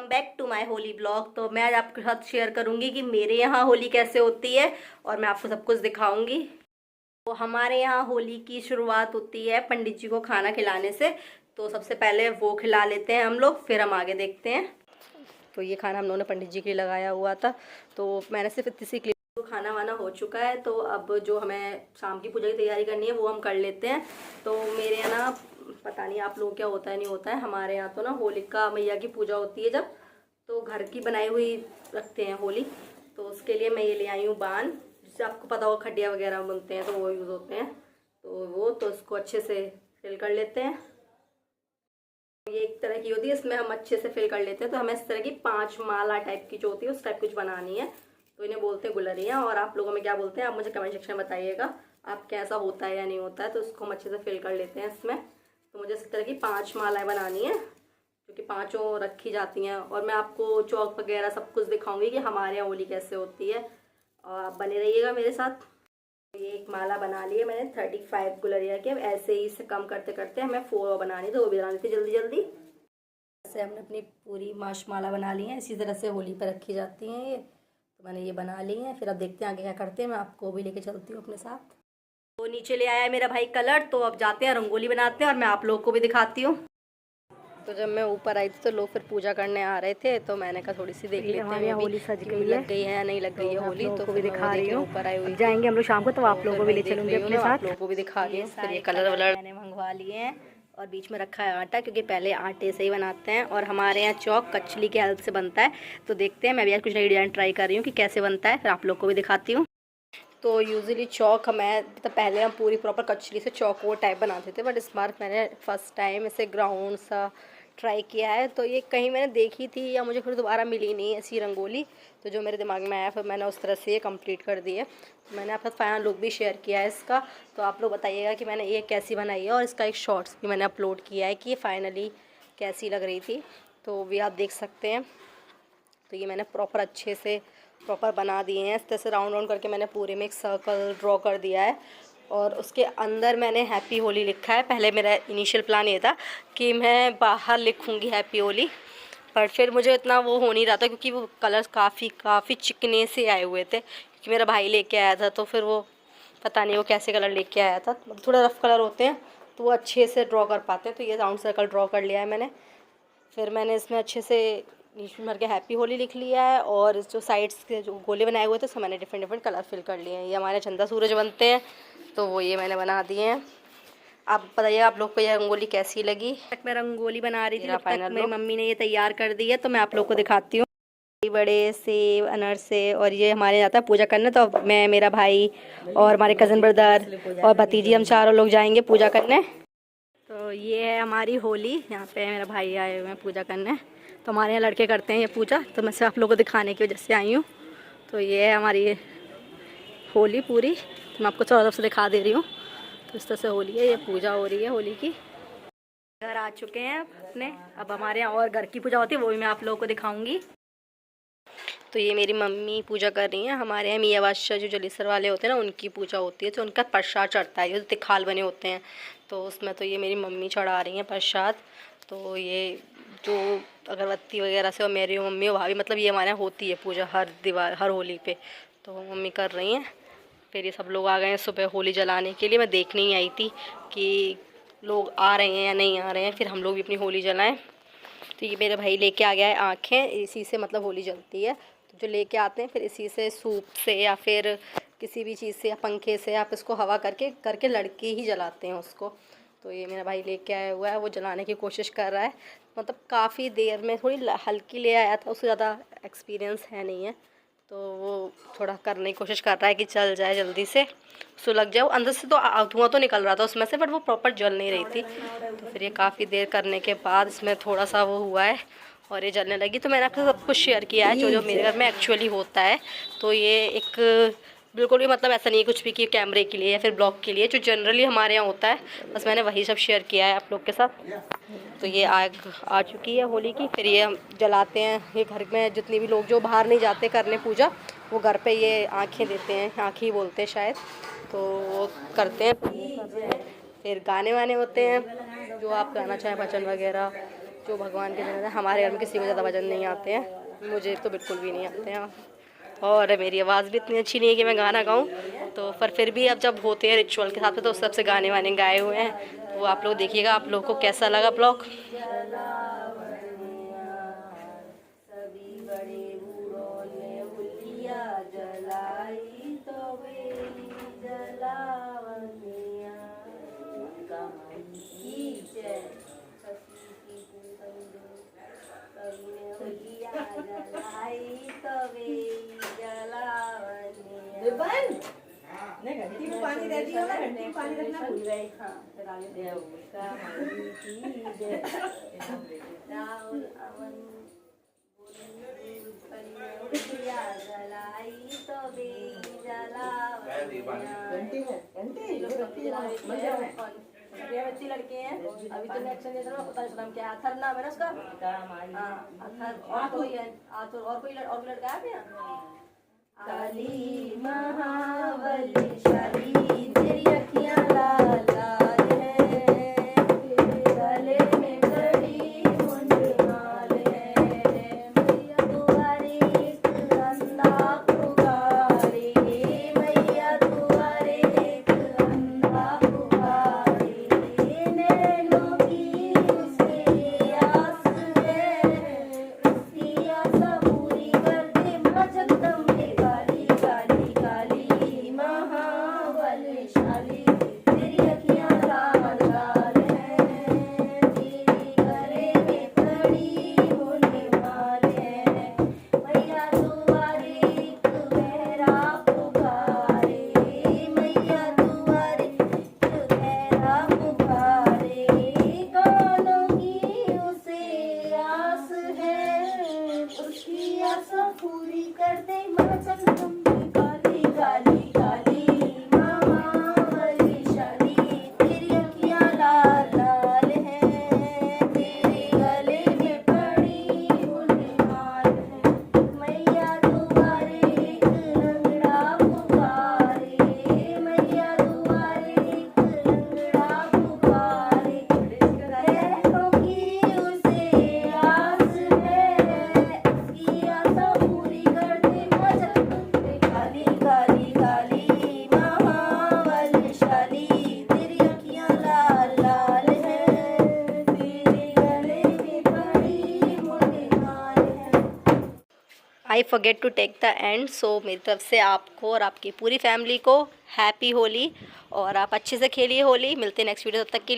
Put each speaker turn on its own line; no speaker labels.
Back to my Holi blog. तो मैं आज आपके साथ शेयर करूंगी कि मेरे यहाँ होली कैसे होती है और मैं आपको सब कुछ दिखाऊंगी। तो हमारे यहाँ होली की शुरुआत होती है पंडित जी को खाना खिलाने से। तो सबसे पहले वो खिला लेते हैं हम लोग, फिर हम आगे देखते हैं। तो ये खाना हम लोगों ने पंडित जी के लिए लगाया हुआ था, तो मैंने सिर्फ इतनी सी क्लिप। तो खाना वाना हो चुका है, तो अब जो हमें शाम की पूजा की तैयारी करनी है वो हम कर लेते हैं। तो मेरे यहाँ ना, पता नहीं आप लोगों क्या होता है नहीं होता है, हमारे यहाँ तो ना होलिका मैया की पूजा होती है जब, तो घर की बनाई हुई रखते हैं होली। तो उसके लिए मैं ये ले आई हूँ बान, जिससे आपको पता होगा खटिया वगैरह बनते हैं तो वो यूज़ होते हैं। तो वो तो उसको अच्छे से फिल कर लेते हैं। ये एक तरह की होती है, इसमें हम अच्छे से फिल कर लेते हैं। तो हमें इस तरह की 5 माला टाइप की जो होती है उस टाइप कुछ बनानी है। तो इन्हें बोलते हैं गुलरियाँ, और आप लोगों में क्या बोलते हैं आप मुझे कमेंट सेक्शन में बताइएगा आप कैसा होता है या नहीं होता है। तो उसको हम अच्छे से फिल कर लेते हैं इसमें। तो मुझे इस तरह की 5 मालाएँ बनानी है, जो कि 5 रखी जाती हैं। और मैं आपको चौक वगैरह सब कुछ दिखाऊंगी कि हमारे यहाँ होली कैसे होती है, और आप बने रहिएगा मेरे साथ। ये एक माला बना ली है मैंने 35 गुलरिया के। अब ऐसे ही इसे कम करते करते हमें 4 बनानी, तो वो भी बनानी थी जल्दी जल्दी। ऐसे हमने अपनी पूरी माला बना ली है, इसी तरह से होली पर रखी जाती हैं ये। तो मैंने ये बना ली है, फिर अब देखते हैं आगे क्या करते हैं। मैं आपको भी लेके चलती हूँ अपने साथ। तो नीचे ले आया है मेरा भाई कलर, तो अब जाते हैं रंगोली बनाते हैं और मैं आप लोगों को भी दिखाती हूँ। तो जब मैं ऊपर आई थी तो लोग फिर पूजा करने आ रहे थे, तो मैंने कहा थोड़ी सी देख लेते हैं होली सज गई लग गई है या नहीं लग गई है होली। तो भी दिखा रही हूँ, ऊपर आई हुई जाएंगे हम लोग शाम को, तो आप लोगों को भी ले चलूंगी अपने साथ। आप लोगों को भी दिखा रही हूँ। फिर ये कलर वलर मैंने मंगवा लिए हैं, और बीच में रखा है आटा, क्योंकि पहले आटे से ही बनाते हैं। और हमारे यहाँ चौक कचली के हेल्प से बनता है। तो देखते हैं, मैं भी आज कुछ नई डिज़ाइन ट्राई कर रही हूँ कि कैसे बनता है, फिर आप लोग को भी दिखाती हूँ। तो यूजुअली चौक मैं तो पहले हम पूरी प्रॉपर कचली से चौक वो टाइप बनाते थे, बट इस बार मैंने फर्स्ट टाइम इसे ग्राउंड सा ट्राई किया है। तो ये कहीं मैंने देखी थी या मुझे फिर दोबारा मिली नहीं ऐसी रंगोली, तो जो मेरे दिमाग में आया फिर मैंने उस तरह से ये कंप्लीट कर दी है। तो मैंने आपके साथ फाइनल लुक भी शेयर किया है इसका। तो आप लोग बताइएगा कि मैंने ये कैसी बनाई है, और इसका एक शॉर्ट्स भी मैंने अपलोड किया है कि ये फाइनली कैसी लग रही थी, तो भी आप देख सकते हैं। तो ये मैंने प्रॉपर अच्छे से प्रॉपर बना दिए हैं। इस तरह से राउंड राउंड करके मैंने पूरे में एक सर्कल ड्रॉ कर दिया है, और उसके अंदर मैंने हैप्पी होली लिखा है। पहले मेरा इनिशियल प्लान ये था कि मैं बाहर लिखूँगी हैप्पी होली, पर फिर मुझे इतना वो हो नहीं रहा था, क्योंकि वो कलर्स काफ़ी चिकने से आए हुए थे, क्योंकि मेरा भाई लेके आया था। तो फिर वो पता नहीं वो कैसे कलर लेके आया था, थोड़ा रफ कलर होते हैं तो वो अच्छे से ड्रॉ कर पाते हैं। तो ये राउंड सर्कल ड्रॉ कर लिया है मैंने। फिर मैंने इसमें अच्छे से नीचे भर के हैप्पी होली लिख लिया है, और इस जो साइड्स के जो गोले बनाए हुए थे उसमें मैंने डिफरेंट कलर फिल कर लिए हैं। ये हमारे चंदा सूरज बनते हैं, तो वो ये मैंने बना दिए हैं। आप बताइए आप लोग को ये रंगोली कैसी लगी। तक मैं रंगोली बना रही थी, जब तक मेरी मम्मी ने ये तैयार कर दी है। तो मैं आप लोग को दिखाती हूँ। बड़े सेब अनरसे, और ये हमारे जाता है पूजा करने। तो मैं, मेरा भाई और हमारे कज़न ब्रदर और भतीजी, हम चारों लोग जाएंगे पूजा करने। तो ये है हमारी होली, यहाँ पे मेरा भाई आए हुए हैं पूजा करने। तो हमारे यहाँ लड़के करते हैं ये पूजा, तो मैं सिर्फ आप लोगों को दिखाने की वजह से आई हूँ। तो ये है हमारी होली पूरी, तो मैं आपको चारों तरफ से दिखा दे रही हूँ। तो इस तरह से होली है, ये पूजा हो रही है होली की। घर आ चुके हैं अपने, अब हमारे यहाँ और घर की पूजा होती है, वो भी मैं आप लोगों को दिखाऊंगी। तो ये मेरी मम्मी पूजा कर रही हैं। हमारे यहाँ मियाँ बादशाह जो जलीसर वाले होते हैं ना, उनकी पूजा होती है, तो उनका प्रसाद चढ़ता है, ये तिखाल बने होते हैं, तो उसमें तो ये मेरी मम्मी चढ़ा रही हैं प्रसाद। तो ये जो अगरबत्ती वगैरह से, और मेरी मम्मी और भाभी, मतलब ये हमारे यहाँ होती है पूजा हर होली पे, तो मम्मी कर रही हैं। फिर ये सब लोग आ गए हैं सुबह होली जलाने के लिए। मैं देखने ही आई थी कि लोग आ रहे हैं या नहीं आ रहे हैं, फिर हम लोग भी अपनी होली जलाएं। तो ये मेरे भाई लेके आ गया है आँखें, इसी से मतलब होली जलती है। तो जो लेके आते हैं फिर इसी से सूप से या फिर किसी भी चीज़ से या पंखे से आप इसको हवा करके लड़के ही जलाते हैं उसको। तो ये मेरा भाई लेके आया हुआ है, वो जलाने की कोशिश कर रहा है। मतलब काफ़ी देर में, थोड़ी हल्की ले आया था, उससे ज़्यादा एक्सपीरियंस है नहीं है, तो वो थोड़ा करने की कोशिश कर रहा है कि चल जाए जल्दी से, सुलग जाए। अंदर से तो धुआं तो निकल रहा था उसमें से, बट वो प्रॉपर जल नहीं रही थी। तो फिर ये काफ़ी देर करने के बाद इसमें थोड़ा सा वो हुआ है और ये जलने लगी। तो मैंने आपको सब कुछ शेयर किया है जो मेरे घर में एक्चुअली होता है। तो ये एक बिल्कुल भी मतलब ऐसा नहीं है कुछ भी कि कैमरे के लिए या फिर ब्लॉग के लिए, जो जनरली हमारे यहाँ होता है, बस मैंने वही सब शेयर किया है आप लोग के साथ। तो ये आग आ चुकी है होली की। फिर ये हम जलाते हैं। ये घर में जितने भी लोग जो बाहर नहीं जाते करने पूजा, वो घर पे ये आँखें देते हैं, आँखें ही बोलते हैं शायद, तो वो करते हैं। फिर गाने वाने होते हैं, जो आप गाना चाहें, भजन वगैरह, जो भगवान के जन है। हमारे घर में किसी को ज़्यादा भजन नहीं आते हैं, मुझे तो बिल्कुल भी नहीं आते हैं। और मेरी आवाज़ भी इतनी अच्छी नहीं है कि मैं गाना गाऊं, तो पर फिर भी अब जब होते हैं रिचुअल के साथ में तो उस सबसे गाने वाने गाए हुए हैं, तो वो आप लोग देखिएगा आप लोगों को कैसा लगा ब्लॉग।
घंटी में पानी दे दिया ना, घंटी में पानी रखना भूल गए।
बच्ची लड़के हैं अभी तो एक्शन दे रहा हूँ क्या अथर नाम है ना उसका। अथर और कोई है और कोई लड़का है क्या। काली महाबलशाली तेरी अखियां लाल लाल है, गले में कड़ी मुंडमाल है, मैया तुम्हारी एक अंधा पुकारे, मैया तुम्हारे एक अंधा पुकारे, नैनों की उसके आस है, उसकी आशा पूरी कर दे माँ जगदम्बे। पूरी कर दे माँ जगदम्बे काली काली काली महाबलशाली तेरी अखियां लाल लाल है, तेरे गले में पड़ी मुंडमाल है, मैया तुम्हारे एक लंगड़ा पुकारे, मैया तुम्हारे एक लंगड़ा पुकारे, पैरों की उसे आस है, उसकी आशा पूरी कर दे माँ जगदम्बे काली काली काली महाबलशाली तेरी अखियां लाल लाल है, तेरे गले में पड़ी मुंडमाल है। I forget to take the end, so मेरी तरफ से आपको और आपकी पूरी फैमिली को हैप्पी होली, और आप अच्छे से खेलिए होली। मिलते हैं नेक्स्ट वीडियो, तब तक के